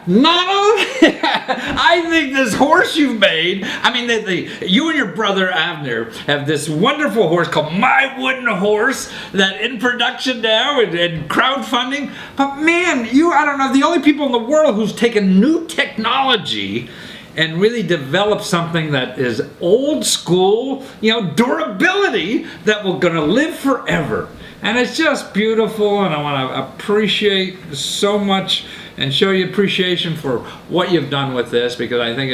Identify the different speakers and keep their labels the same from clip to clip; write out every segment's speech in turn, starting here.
Speaker 1: Not only, I think this horse you've made, I mean, you and your brother Avner have this wonderful horse called My Wooden Horse that in production now and crowdfunding. But man, I don't know, the only people in the world who's taken new technology and really developed something that is old school, durability that will gonna live forever. And it's just beautiful, and I want to appreciate so much and show you appreciation for what you've done with this, because I think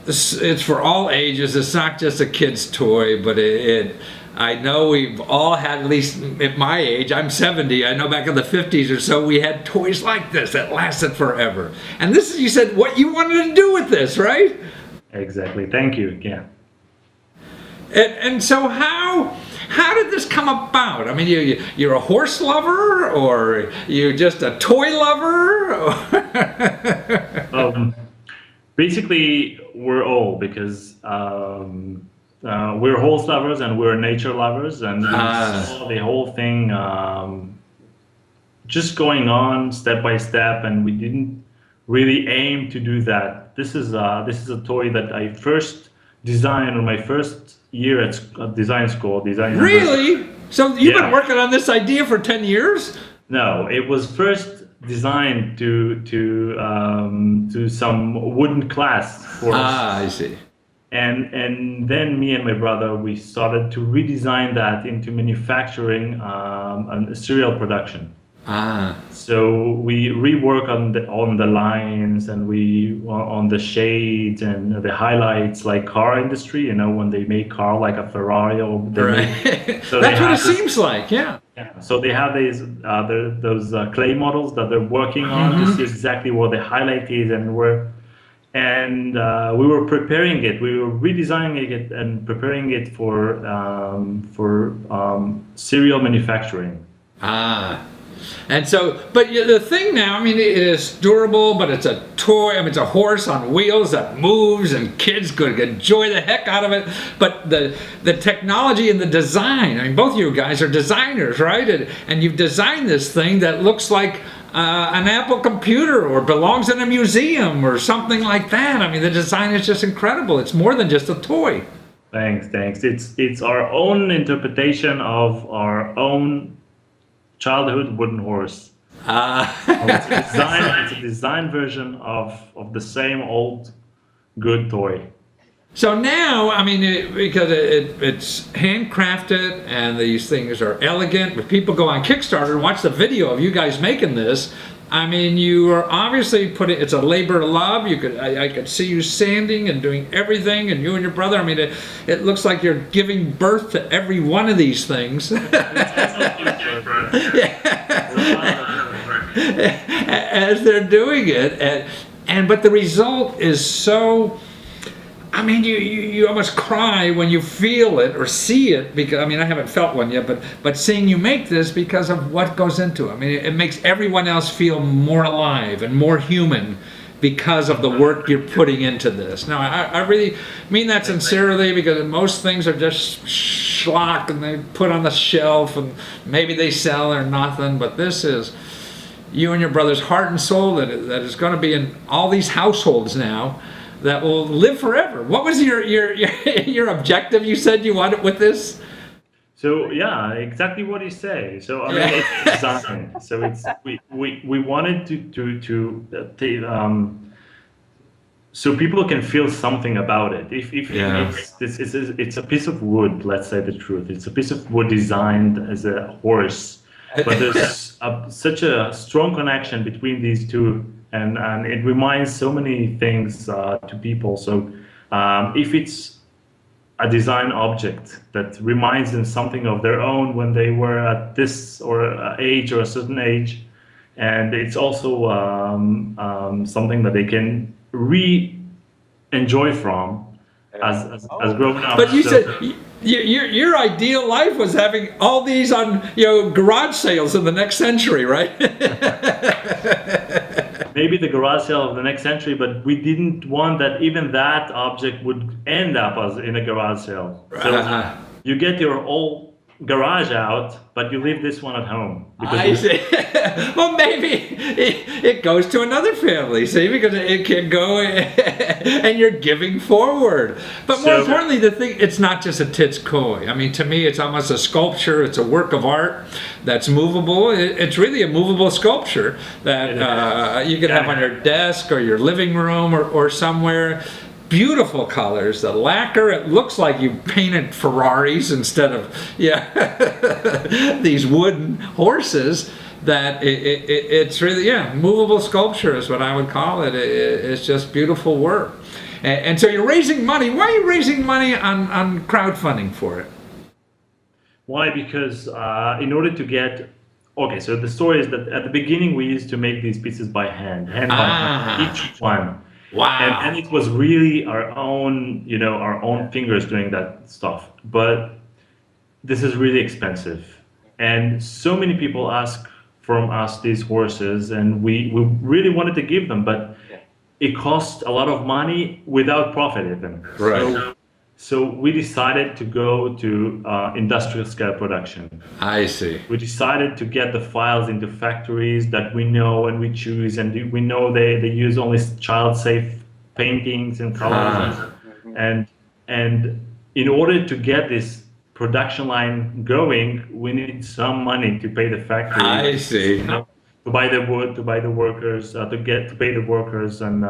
Speaker 1: it's for all ages. It's not just a kid's toy, but I know we've all had, at least at my age, I'm 70, I know back in the 50s or so, we had toys like this that lasted forever. And this is, you said, what you wanted to do with this, right?
Speaker 2: Exactly. Thank you. Yeah.
Speaker 1: And so how did this come about? I mean, you're a horse lover, or you're just a toy lover?
Speaker 2: Basically, we're all, because we're horse lovers and we're nature lovers, and we saw the whole thing just going on step by step, and we didn't really aim to do that. This is a toy that I first designed on my first year at design school.
Speaker 1: Really? So you've been working on this idea for 10 years?
Speaker 2: No, it was first designed to some wooden class for us.
Speaker 1: I see.
Speaker 2: And then me and my brother, we started to redesign that into manufacturing and serial production. So we rework on the lines, and we on the shades and the highlights, like car industry. When they make car like a Ferrari, or
Speaker 1: so that's what it seems like. Yeah.
Speaker 2: So they have these those clay models that they're working on. This is exactly what the highlight is, and we were preparing it. We were redesigning it and preparing it for serial manufacturing.
Speaker 1: And so, but the thing now, I mean, it is durable, but it's a toy. I mean, it's a horse on wheels that moves, and kids could enjoy the heck out of it. But the technology and the design, I mean, both of you guys are designers, right? And you've designed this thing that looks like an Apple computer, or belongs in a museum or something like that. I mean, the design is just incredible. It's more than just a toy.
Speaker 2: Thanks. It's our own interpretation of our own childhood wooden horse. It's a design version of the same old good toy.
Speaker 1: So now, I mean, because it's handcrafted and these things are elegant, if people go on Kickstarter and watch the video of you guys making this, I mean, you are obviously it's a labor of love. I could see you sanding and doing everything, and you and your brother, I mean, it looks like you're giving birth to every one of these things. As they're doing it, but the result is so, I mean, you almost cry when you feel it or see it, because, I mean, I haven't felt one yet, but seeing you make this, because of what goes into it. I mean, it makes everyone else feel more alive and more human because of the work you're putting into this. Now, I really mean that sincerely, because most things are just schlock, and they put on the shelf, and maybe they sell or nothing, but this is you and your brother's heart and soul that is going to be in all these households now, that will live forever. What was your objective? You said you wanted with this?
Speaker 2: So yeah, exactly what you say. So I mean, it's design. So it's we wanted to so people can feel something about it. If it's a piece of wood, let's say the truth. It's a piece of wood designed as a horse, but there's such a strong connection between these two. And it reminds so many things to people. So if it's a design object that reminds them something of their own when they were at this or age or a certain age, and it's also something that they can enjoy from as grown up.
Speaker 1: But you said your ideal life was having all these on garage sales in the next century, right?
Speaker 2: Maybe the garage sale of the next century, but we didn't want that even that object would end up as in a garage sale. So you get your whole garage out, but you leave this one at home.
Speaker 1: I see. Well, maybe it goes to another family, see, because it can go and you're giving forward. But more importantly, the thing, it's not just a tits koi. I mean, to me, it's almost a sculpture. It's a work of art that's movable. It's really a movable sculpture that you can have on your desk or your living room or somewhere. Beautiful colors, the lacquer, it looks like you painted Ferraris instead of these wooden horses. That it's really, movable sculpture is what I would call it. It's just beautiful work. And so you're raising money. Why are you raising money on crowdfunding for it?
Speaker 2: Why? Because in order to get, okay, so the story is that at the beginning we used to make these pieces by hand by hand, each one.
Speaker 1: Wow.
Speaker 2: And it was really our own fingers doing that stuff. But this is really expensive. And so many people ask from us these horses, and we really wanted to give them, but it cost a lot of money without profit even.
Speaker 1: Right.
Speaker 2: So we decided to go to industrial scale production.
Speaker 1: I see.
Speaker 2: We decided to get the files into factories that we know and we choose, and we know they use only child-safe paintings and colors. And in order to get this production line going, we need some money to pay the factory.
Speaker 1: I see.
Speaker 2: To buy the wood, to buy the workers, to pay the workers, and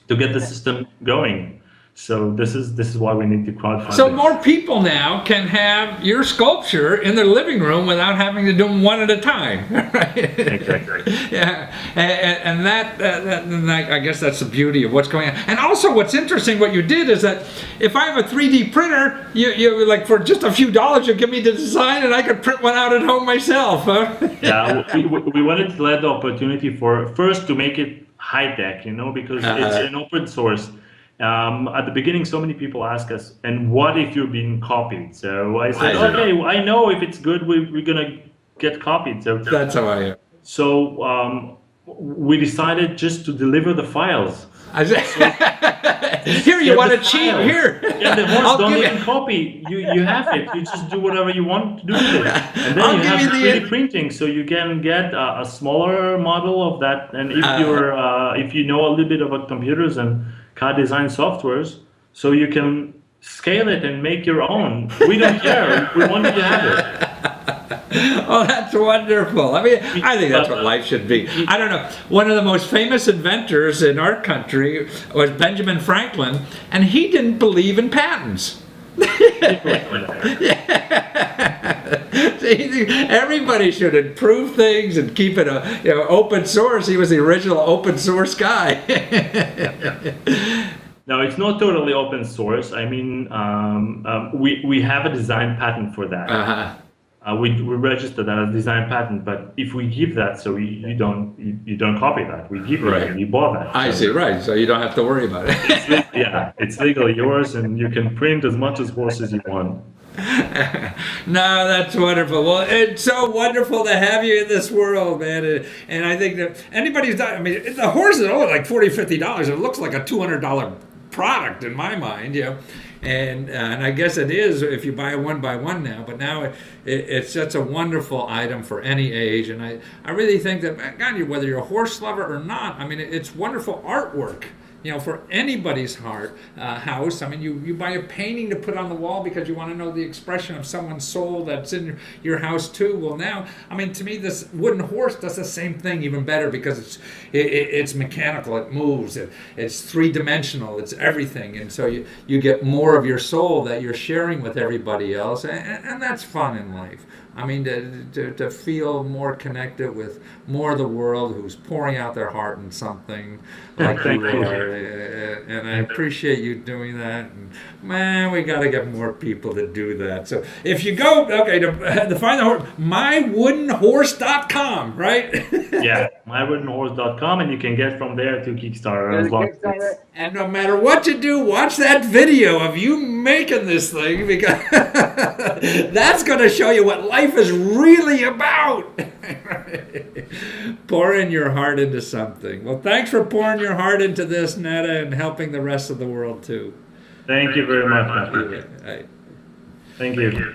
Speaker 2: to get the system going. So this is why we need to crowdfund.
Speaker 1: So more people now can have your sculpture in their living room without having to do them one at a time, right?
Speaker 2: Exactly.
Speaker 1: Yeah, and I guess that's the beauty of what's going on. And also, what's interesting, what you did is that if I have a 3D printer, you like for just a few dollars, you give me the design, and I could print one out at home myself. Huh?
Speaker 2: Yeah, we wanted to let the opportunity for first to make it high tech, because it's an open source. At the beginning, so many people ask us, and what if you're being copied? So I said, okay, I know if it's good, we're gonna get copied. So
Speaker 1: that's how I am.
Speaker 2: So we decided just to deliver the files.
Speaker 1: Here, you want to cheat? Here.
Speaker 2: Yeah, the horse don't even copy. You have it. You just do whatever you want to do with it. And then you have 3D printing, so you can get a smaller model of that. And if you know a little bit about computers and CAD design softwares, so you can scale it and make your own. We don't care. We want you to have it.
Speaker 1: Oh, that's wonderful. I mean, I think that's what life should be. I don't know. One of the most famous inventors in our country was Benjamin Franklin, and he didn't believe in patents. Everybody should improve things and keep it open source. He was the original open source guy.
Speaker 2: No, it's not totally open source. I mean, we have a design patent for that. We registered that as design patent, but if we give that, so you don't copy that. We give it, you bought that.
Speaker 1: I see, right. So you don't have to worry about it.
Speaker 2: It's legally yours, and you can print as much as horses you want.
Speaker 1: No, that's wonderful. Well, it's so wonderful to have you in this world, man. And I think that anybody's done, I mean, the horse is only like $40, $50. It looks like a $200 product in my mind, And I guess it is if you buy one by one now, but now it's such a wonderful item for any age. And I really think that, God, whether you're a horse lover or not, I mean, it's wonderful artwork. For anybody's house. I mean, you buy a painting to put on the wall because you want to know the expression of someone's soul that's in your house too. Well, now, I mean, to me, this wooden horse does the same thing even better because it's mechanical, it moves, it's three-dimensional, it's everything. And so you get more of your soul that you're sharing with everybody else, and that's fun in life. I mean, to feel more connected with more of the world who's pouring out their heart in something like you are. And I appreciate you doing that. And man, we got to get more people to do that. So if you go, to find the horse, mywoodenhorse.com, right?
Speaker 2: Yeah, mywoodenhorse.com, and you can get from there to Kickstarter.
Speaker 1: And no matter what you do, watch that video of you making this thing, because that's going to show you what life is really about. Pouring your heart into something. Well, thanks for pouring your heart into this, Netta, and helping the rest of the world too.
Speaker 2: Thank you very much, Matthew. Thank you.